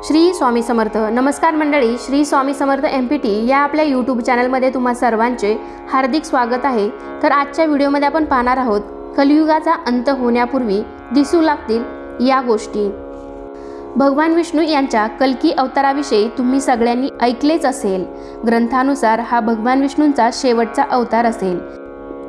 श्री स्वामी समर्थ। नमस्कार मंडळी, श्री स्वामी समर्थ MPT या आपल्या यूट्यूब चॅनलमध्ये तुम्हा सर्वांचे हार्दिक स्वागत आहे। तर आजच्या व्हिडिओमध्ये आपण पाहणार आहोत कलियुगाचा अंत होण्यापूर्वी दिसू लागतील या गोष्टी। भगवान विष्णू यांच्या कल्की अवताराविषयी तुम्ही सगळ्यांनी ऐकलेच असेल। ग्रंथानुसार हा भगवान विष्णूंचा शेवटचा अवतार असेल।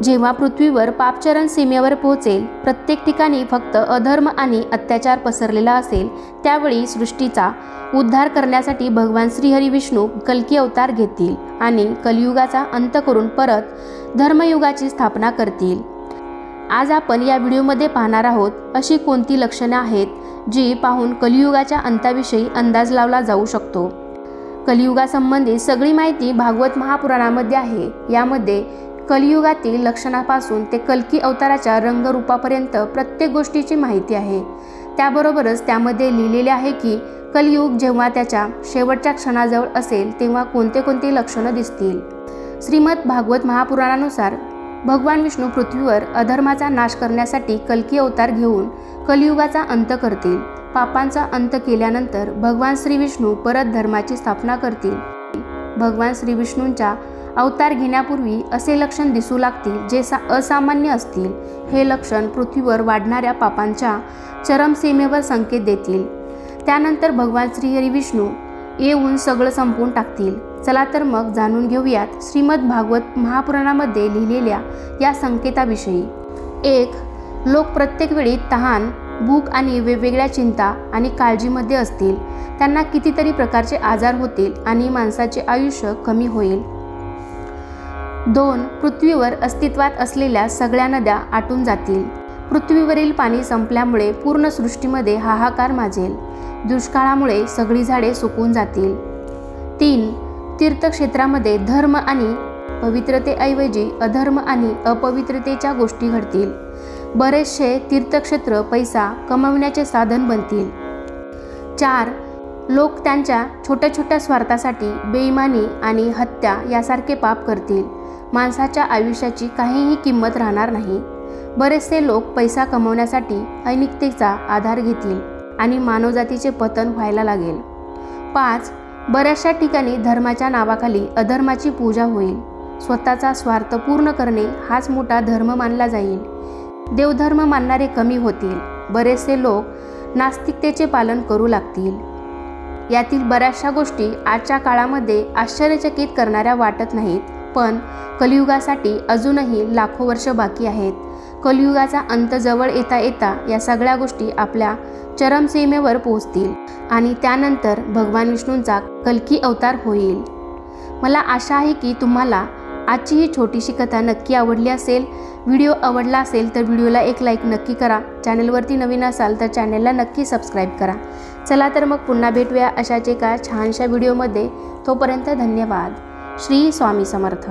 जेव्हा पृथ्वीवर पापचरण सीमेवर पोहोचेल, प्रत्येक ठिकाणी फक्त अधर्म आणि अत्याचार पसरलेला असेल, त्यावेळी सृष्टीचा उद्धार करण्यासाठी भगवान श्रीहरी विष्णू कल्की अवतार घेतील आणि कलियुगाचा अंत करून परत धर्मयुगाची स्थापना करतील। आज आपण या व्हिडिओमध्ये पाहणार आहोत अशी कोणती लक्षणे आहेत जी पाहून कलियुगाच्या अंताविषयी अंदाज लावला जाऊ शकतो। कलियुगासंबंधी सगळी माहिती भागवत महापुराणामध्ये आहे। यामध्ये कलियुगातील लक्षणापासून ते कल्की अवताराच्या रंगरूपापर्यंत प्रत्येक गोष्टीची माहिती आहे। त्याबरोबरच त्यामध्ये लिहिलेले आहे की कलियुग जेव्हा त्याच्या शेवटच्या क्षणाजवळ असेल तेव्हा कोणते कोणते लक्षणं दिसतील। श्रीमद भागवत महापुराणानुसार भगवान विष्णू पृथ्वीवर अधर्माचा नाश करण्यासाठी कल्की अवतार घेऊन कलियुगाचा अंत करतील। पापांचा अंत केल्यानंतर भगवान श्री विष्णू परत धर्माची स्थापना करतील। भगवान श्री विष्णूंच्या अवतार घेण्यापूर्वी असे लक्षण दिसू लागतील जे असामान्य असतील। हे लक्षण पृथ्वीवर वाढणाऱ्या पापांच्या चरमसीमेवर संकेत देतील। त्यानंतर भगवान श्रीहरी विष्णू येऊन सगळं संपवून टाकतील। चला तर मग जाणून घेऊयात श्रीमद भागवत महापुराणामध्ये लिहिलेल्या या संकेताविषयी। 1. लोक प्रत्येक वेळी तहान, भूक आणि वेगवेगळ्या चिंता आणि काळजीमध्ये असतील। त्यांना कितीतरी प्रकारचे आजार होतील आणि माणसाचे आयुष्य कमी होईल। 2. पृथ्वीवर अस्तित्वात असलेल्या सगळ्या नद्या आटून जातील। पृथ्वीवरील पाणी संपल्यामुळे पूर्ण सृष्टीमध्ये हाहाकार माजेल। दुष्काळामुळे सगळी झाडे सुकून जातील। 3. तीर्थक्षेत्रामध्ये धर्म आणि पवित्रतेऐवजी अधर्म आणि अपवित्रतेच्या गोष्टी घडतील। बरेचसे तीर्थक्षेत्र पैसा कमविण्याचे साधन बनतील। 4. लोक त्यांच्या छोट्या छोट्या स्वार्थासाठी बेईमानी आणि हत्या यासारखे पाप करतील। माणसाच्या आयुष्याची काहीही किंमत राहणार नाही। बरेचसे लोक पैसा कमवण्यासाठी अनैतिकतेचा आधार घेतील आणि मानवजातीचे पतन व्हायला लागेल। 5. बऱ्याचशा ठिकाणी धर्माच्या नावाखाली अधर्माची पूजा होईल। स्वतःचा स्वार्थ पूर्ण करणे हाच मोठा धर्म मानला जाईल। देवधर्म मानणारे कमी होतील। बरेचसे लोक नास्तिकतेचे पालन करू लागतील। यातील बऱ्याचशा गोष्टी आजच्या काळामध्ये आश्चर्यचकित करणाऱ्या वाटत नाहीत, पण कलियुगासाठी अजूनही लाखो वर्ष बाकी आहेत। कलियुगाचा अंत जवळ येता येता या सगळ्या गोष्टी आपल्या चरमसीमेवर पोहोचतील आणि त्यानंतर भगवान विष्णूंचा कल्की अवतार होईल। मला आशा आहे की तुम्हाला आजची ही छोटीशी कथा नक्की आवडली असेल। व्हिडिओ आवडला असेल तर व्हिडिओला एक लाईक नक्की करा। चॅनलवरती नवीन असाल तर चॅनलला नक्की सबस्क्राईब करा। चला तर मग पुन्हा भेटूया अशाच एका छानशा व्हिडिओमध्ये। तोपर्यंत धन्यवाद। श्री स्वामी समर्थ।